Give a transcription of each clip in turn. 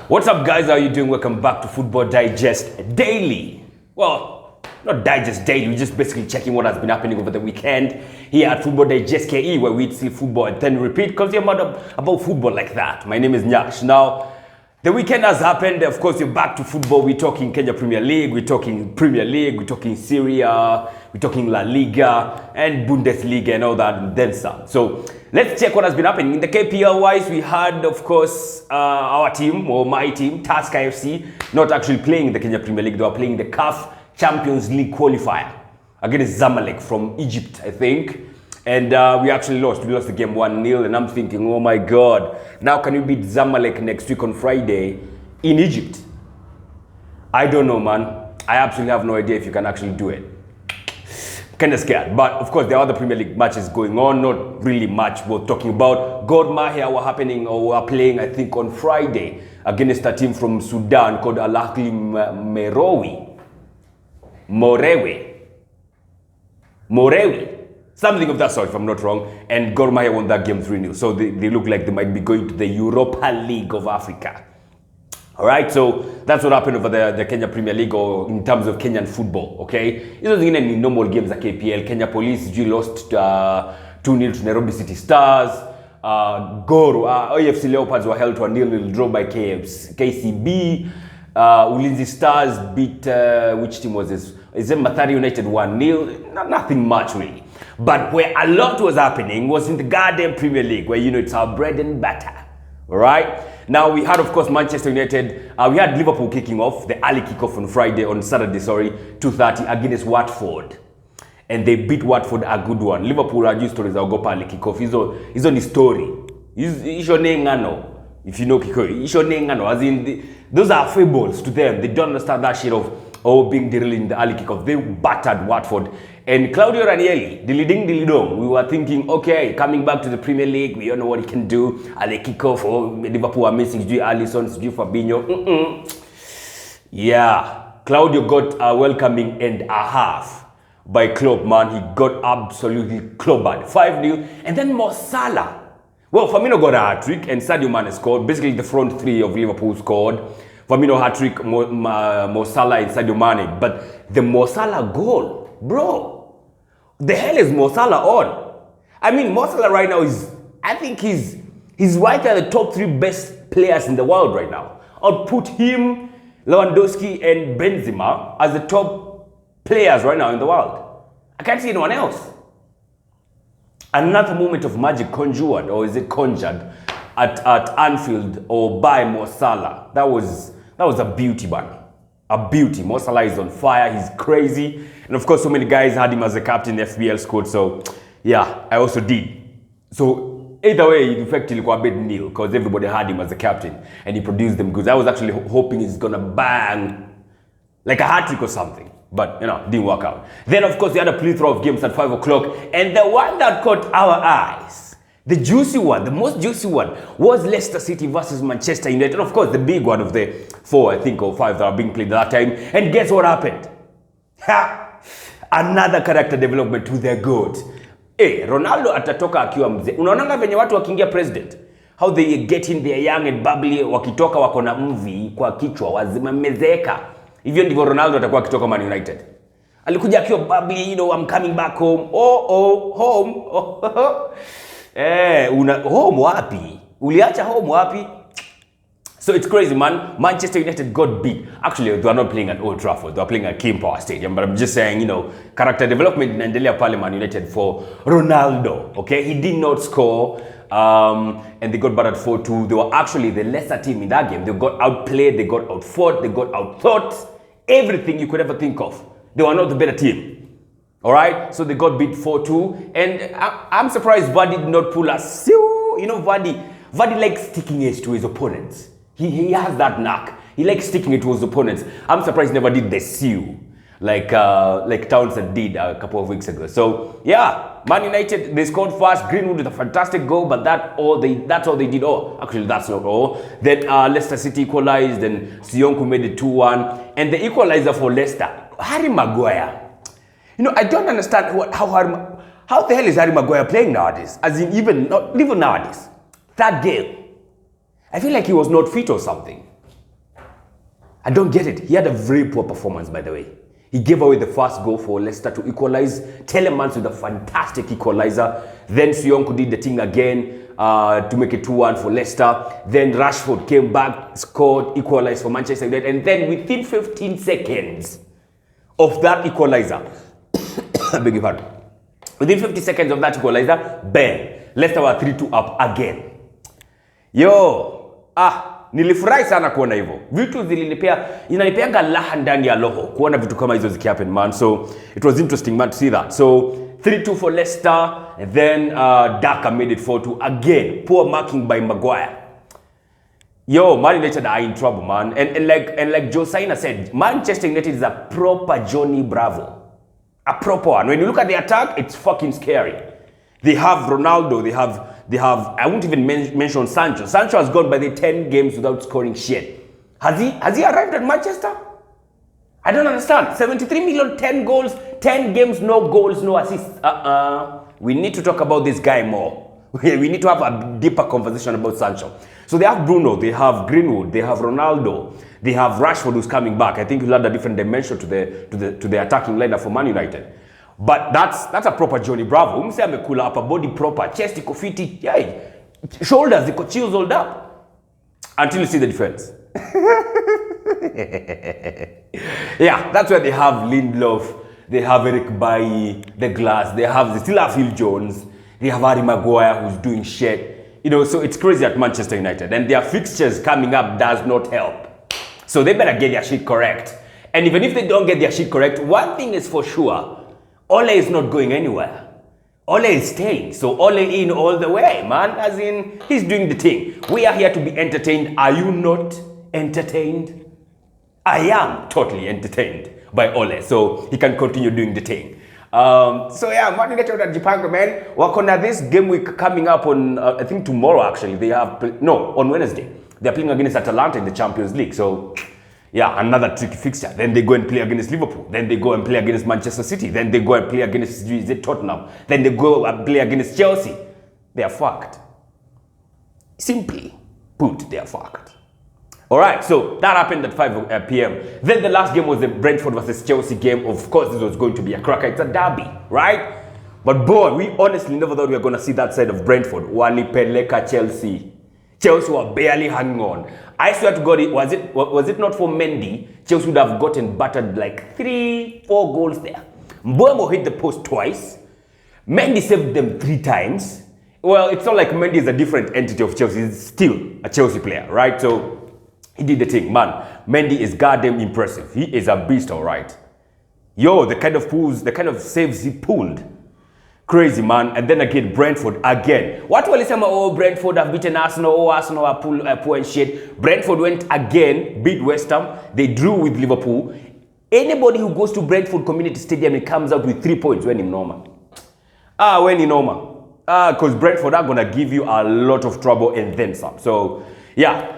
What's up, guys? How are you doing? Welcome back to Football Digest Daily. Well, not Digest Daily, we're just basically checking what has been happening over the weekend here at Football Digest KE, where we see football and then repeat because you're mad about football like that. My name is Nyash. Now, the weekend has happened. Of course, you're back to football. We're talking Kenya Premier League, we're talking Premier League, we're talking Serie A, we're talking La Liga and Bundesliga and all that, and then some. So let's check what has been happening. In the KPL wise, we had, of course, our team, or my team, Tusker FC, not actually playing the Kenya Premier League. They were playing the CAF Champions League qualifier against Zamalek from Egypt, I think. And we actually lost. We lost the game 1-0. And I'm thinking, oh my God, now can you beat Zamalek next week on Friday in Egypt? I don't know, man. I absolutely have no idea if you can actually do it. Kind of scared. But of course, there are other Premier League matches going on. Not really much worth talking about. Gor Mahia were happening or were playing, I think, on Friday against a team from Sudan called Al Ahly Morewi. Something of that sort, if I'm not wrong. And Gor Mahia won that game 3-0. So they look like they might be going to the Europa League of Africa. All right, so that's what happened over the Kenya Premier League, or in terms of Kenyan football, okay? It wasn't any normal games at KPL. Kenya Police lost 2-0 to Nairobi City Stars. AFC Leopards were held to a 0-0 draw by KCB. Ulinzi Stars beat, which team was this? Is it Mathare United 1-0? Nothing much really. But where a lot was happening was in the goddamn Premier League, where, you know, it's our bread and butter. All right? Now, we had, of course, Manchester United. We had Liverpool kicking off, the early kickoff on Saturday, 2:30 against Watford. And they beat Watford a good one. Liverpool are used to go early kickoff. He's on his story. He's your name, if you know kickoff. He's your name, as in, those are fables to them. They don't understand that shit of being drilled in the early kickoff. They battered Watford. And Claudio Ranieri, dilly-ding, we were thinking, okay, coming back to the Premier League, we don't know what he can do. Early kickoff, Liverpool are missing, Alisson, Fabinho. Yeah, Claudio got a welcoming and a half by Klopp, man. He got absolutely clobbered. 5-0. And then Mo Salah. Well, Firmino got a hat-trick and Sadio Mane scored. Basically, the front three of Liverpool scored. Firmino hat-trick, Mo Salah and Sadio Mane. But the Mo Salah goal, bro, the hell is Mo Salah on? I mean, Mo Salah right now he's right at the top 3 best players in the world right now. I'll put him, Lewandowski and Benzema as the top players right now in the world. I can't see anyone else. Another moment of magic conjured, or is it conjured, at Anfield or by Mo Salah. That was a beauty, man. A beauty. Mo Salah is on fire. He's crazy. And of course, so many guys had him as a captain in the FBL squad. So, yeah, I also did. So, either way, it effectively was a bit nil because everybody had him as a captain and he produced them goods. I was actually hoping he's going to bang like a hat-trick or something. But, you know, didn't work out. Then, of course, we had a plethora of games at 5 o'clock. And the one that caught our eyes, the juicy one, the most juicy one, was Leicester City versus Manchester United. Of course, the big one of the 4, I think, or 5 that are being played at that time. And guess what happened? Ha! Another character development to their goat. Ronaldo atatoka akiwa mzee. Unaonanga venye watu wakiingia president, how they get in there young and bubbly, wakitoka wako na mvi kwa kichwa, wazimemezeka. Hivyo ndivyo Ronaldo atakuwa akitoka Man United. Alikuja akiwa bubbly, you know, I'm coming back home. Home. Home wapi? Uliacha home wapi? So it's crazy, man. Manchester United got beat. Actually, they are not playing at Old Trafford. They are playing at King Power Stadium. But I'm just saying, you know, character development in Andelia Pale Man United for Ronaldo. Okay, he did not score. And they got battered 4-2. They were actually the lesser team in that game. They got outplayed. They got outfought. They got outthought. Everything you could ever think of. They were not the better team. All right, so they got beat 4-2. And I'm surprised Vardy did not pull us. You know, Vardy likes sticking it to his opponents. He has that knack. He likes sticking it to his opponents. I'm surprised he never did the seal like Townsend did a couple of weeks ago. So yeah, Man United, they scored fast. Greenwood with a fantastic goal, but that's all they did. Oh, actually that's not all. Then Leicester City equalized, and Sionku made it 2-1, and the equalizer for Leicester, Harry Maguire. You know, I don't understand how the hell is Harry Maguire playing nowadays? As in even nowadays, that game. I feel like he was not fit or something. I don't get it. He had a very poor performance, by the way. He gave away the first goal for Leicester to equalize. Telemans with a fantastic equalizer. Then Sionku did the thing again to make it 2-1 for Leicester. Then Rashford came back, scored, equalized for Manchester United. And then within 15 seconds of that equalizer, I beg your pardon. Within 50 seconds of that equalizer, bang, Leicester were 3-2 up again. Nilifurahi sana kuona hivyo. Vitu inanipeanga laha ndani ya roho kuona vitu kama hizo zikihappen, man. So it was interesting, man, to see that. So 3-2 for Leicester, and then Daka made it 4-2 again. Poor marking by Maguire. Man United are in trouble, man. And like Josiah said, Manchester United is a proper Johnny Bravo. A proper one. When you look at the attack, it's fucking scary. They have Ronaldo, they have I won't even mention Sancho. Sancho has gone by the 10 games without scoring shit. Has he arrived at Manchester? I don't understand. 73 million, 10 goals, 10 games, no goals, no assists. We need to talk about this guy more. We need to have a deeper conversation about Sancho. So they have Bruno, they have Greenwood, they have Ronaldo, they have Rashford who's coming back. I think he'll add a different dimension to the attacking lineup for Man United. But that's a proper Johnny Bravo. Umse amekula upper body proper, chest iko fiti, shoulders iko chiseled up. Until you see the defense. That's where they have Lindelof, they have Eric Bailly, the Glass, they still have Phil Jones, they have Harry Maguire who's doing shit. So it's crazy at Manchester United. And their fixtures coming up does not help. So they better get their shit correct. And even if they don't get their shit correct, one thing is for sure, Ole is not going anywhere. Ole is staying. So Ole in all the way, man. As in, he's doing the thing. We are here to be entertained. Are you not entertained? I am totally entertained by Ole. So he can continue doing the thing. Man United at Japan, man. Wakona this game week coming up on, I think tomorrow actually. They have, on Wednesday. They're playing against Atalanta in the Champions League. So, another tricky fixture. Then they go and play against Liverpool. Then they go and play against Manchester City. Then they go and play against Tottenham. Then they go and play against Chelsea. They are fucked. Simply put, they are fucked. Alright, so that happened at 5 p.m. Then the last game was the Brentford versus Chelsea game. Of course, this was going to be a cracker. It's a derby, right? But boy, we honestly never thought we were going to see that side of Brentford. Walipeleka Chelsea. Chelsea were barely hanging on. I swear to God, was it not for Mendy, Chelsea would have gotten battered like 3-4 goals there. Mbeumo hit the post twice. Mendy saved them 3 times. Well, it's not like Mendy is a different entity of Chelsea. He's still a Chelsea player, right? So he did the thing, man. Mendy is goddamn impressive. He is a beast, all right. The kind of pulls, the kind of saves he pulled. Crazy, man. And then again, Brentford again. What will you say? Brentford have beaten Arsenal. Arsenal are poor and shit. Brentford went again, beat West Ham. They drew with Liverpool. Anybody who goes to Brentford Community Stadium and comes out with 3 points, when in normal. Because Brentford are going to give you a lot of trouble and then some. So,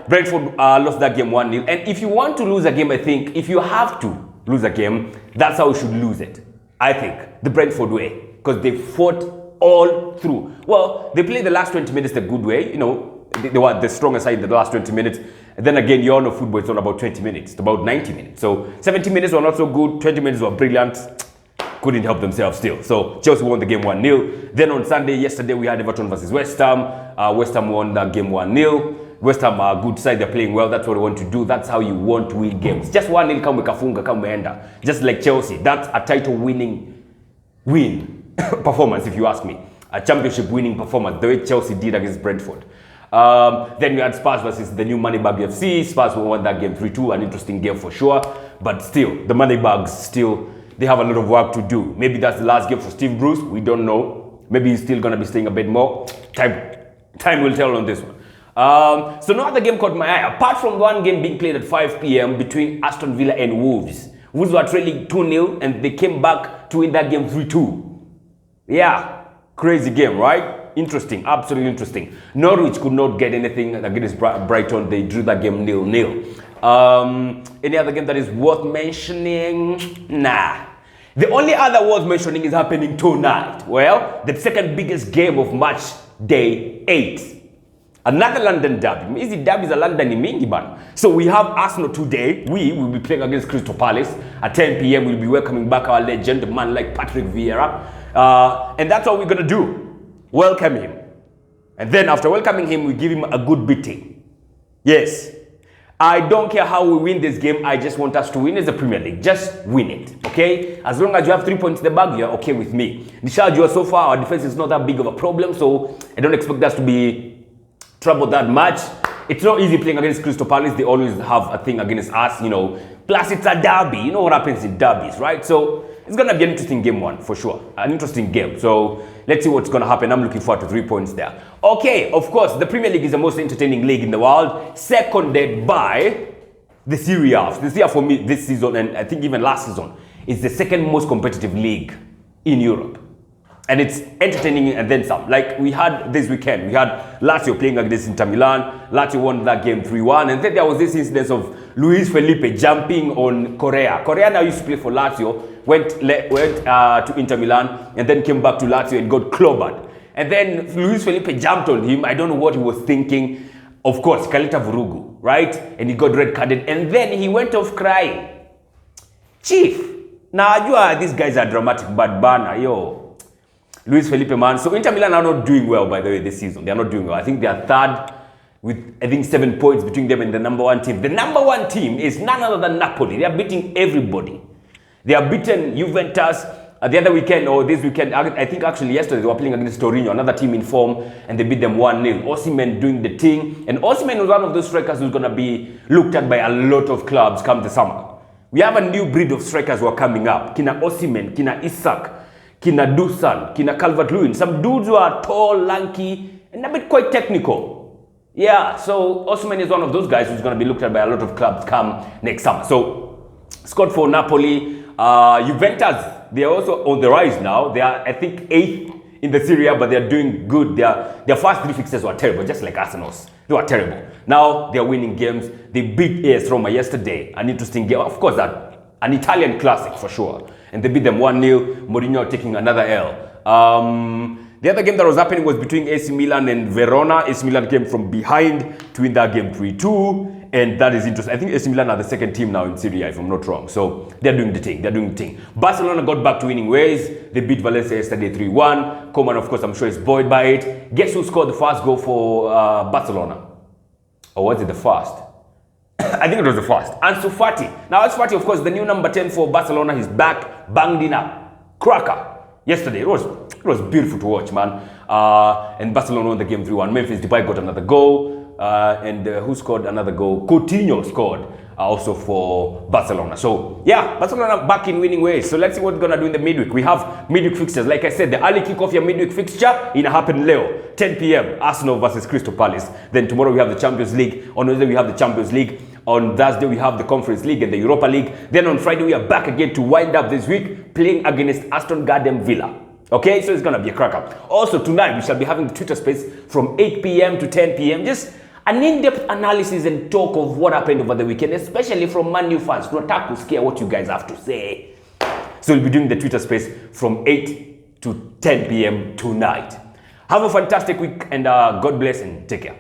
Brentford lost that game 1-0. And if you want to lose a game, I think, if you have to lose a game, that's how you should lose it. I think, the Brentford way. Because they fought all through. Well, they played the last 20 minutes the good way. They were the strongest side in the last 20 minutes. And then again, you all know football, it's not about 20 minutes. It's about 90 minutes. So 70 minutes were not so good. 20 minutes were brilliant. Couldn't help themselves still. So Chelsea won the game 1-0. Then on Sunday, yesterday, we had Everton versus West Ham. West Ham won that game 1-0. West Ham are a good side. They're playing well. That's what they want to do. That's how you want to win games. Just 1-0, come kafunga, come enda. Just like Chelsea. That's a title winning win. Performance, if you ask me. A championship winning performance, the way Chelsea did against Brentford. Then we had Spurs versus the new Moneybag FC. Spurs won that game 3-2, an interesting game for sure. But still, the Moneybags they have a lot of work to do. Maybe that's the last game for Steve Bruce. We don't know. Maybe he's still going to be staying a bit more. Time will tell on this one. So no other game caught my eye. Apart from one game being played at 5 p.m. between Aston Villa and Wolves. Wolves were trailing 2-0 and they came back to win that game 3-2. Crazy game, right? Interesting, absolutely interesting. Norwich could not get anything against Brighton. They drew that game 0-0. Any other game that is worth mentioning? Nah. The only other worth mentioning is happening tonight. Well, the second biggest game of match day 8. Another London derby. Easy derbies are London in mingi, man. So we have Arsenal today. We will be playing against Crystal Palace at 10 p.m. We'll be welcoming back our legend, a man like Patrick Vieira. And that's what we're going to do. Welcome him. And then after welcoming him, we give him a good beating. Yes. I don't care how we win this game. I just want us to win as a Premier League. Just win it, okay? As long as you have 3 points in the bag, you're okay with me. Nishajua, so far, our defense is not that big of a problem, so I don't expect us to be troubled that much. It's not easy playing against Crystal Palace. They always have a thing against us, you know. Plus, it's a derby. You know what happens in derbies, right? So it's going to be an interesting game one, for sure. An interesting game. So let's see what's going to happen. I'm looking forward to 3 points there. Okay, of course, the Premier League is the most entertaining league in the world, seconded by the Serie A. The Serie A for me this season, and I think even last season, is the second most competitive league in Europe. And it's entertaining and then some. Like we had this weekend, we had Lazio playing against Inter Milan. Lazio won that game 3-1. And then there was this incident of Luis Felipe jumping on Correa. Correa now used to play for Lazio, went to Inter Milan, and then came back to Lazio and got clobbered. And then Luis Felipe jumped on him. I don't know what he was thinking. Of course, Kalita Vurugu, right? And he got red carded. And then he went off crying. Chief, now these guys are dramatic, but banner, yo. Luis Felipe, man. So Inter Milan are not doing well, by the way, this season. They are not doing well. I think they are third with, I think, 7 points between them and the number one team. The number one team is none other than Napoli. They are beating everybody. They are beaten Juventus the other weekend, or this weekend. I think actually yesterday they were playing against Torino, another team in form, and they beat them 1-0. Osimhen doing the thing. And Osimhen was one of those strikers who's going to be looked at by a lot of clubs come the summer. We have a new breed of strikers who are coming up. Kina Osimhen, Kina Isak, Kina Dusan, Kina Calvert-Lewin. Some dudes who are tall, lanky, and a bit quite technical. Yeah, so Osimhen is one of those guys who's going to be looked at by a lot of clubs come next summer. So, scored for Napoli. Juventus, they are also on the rise now. They are, I think, 8th in the Serie A, but they are doing good. Their first 3 fixtures were terrible, just like Arsenal's. They were terrible. Now, they are winning games. They beat AS Roma yesterday. An interesting game. Of course, an Italian classic for sure. And they beat them 1-0. Mourinho taking another L. The other game that was happening was between AC Milan and Verona. AC Milan came from behind to win that game 3-2. And that is interesting. I think AC Milan are the second team now in Serie A, if I'm not wrong. So they're doing the thing. They're doing the thing. Barcelona got back to winning ways. They beat Valencia yesterday 3-1. Koeman, of course, I'm sure is buoyed by it. Guess who scored the first goal for Barcelona? Or was it the first? I think it was the first. Ansu Fati. Now, Ansu Fati, of course, the new number 10 for Barcelona. He's back, banged in up. Cracker. Yesterday, it was beautiful to watch, man. And Barcelona won the game 3-1. Memphis Depay got another goal. And who scored another goal? Coutinho scored also for Barcelona. So, yeah, Barcelona back in winning ways. So, let's see what we're going to do in the midweek. We have midweek fixtures. Like I said, the early kickoff your midweek fixture in happen Leo, 10 p.m. Arsenal versus Crystal Palace. Then tomorrow we have the Champions League. On Wednesday we have the Champions League. On Thursday we have the Conference League and the Europa League. Then on Friday we are back again to wind up this week playing against Aston Villa. Okay, so it's going to be a cracker. Also, tonight we shall be having the Twitter space from 8 p.m. to 10 p.m. Just an in-depth analysis and talk of what happened over the weekend, especially from Man U fans. Tunataka kusikia what you guys have to say. So we'll be doing the Twitter space from 8 to 10 p.m. tonight. Have a fantastic week and God bless and take care.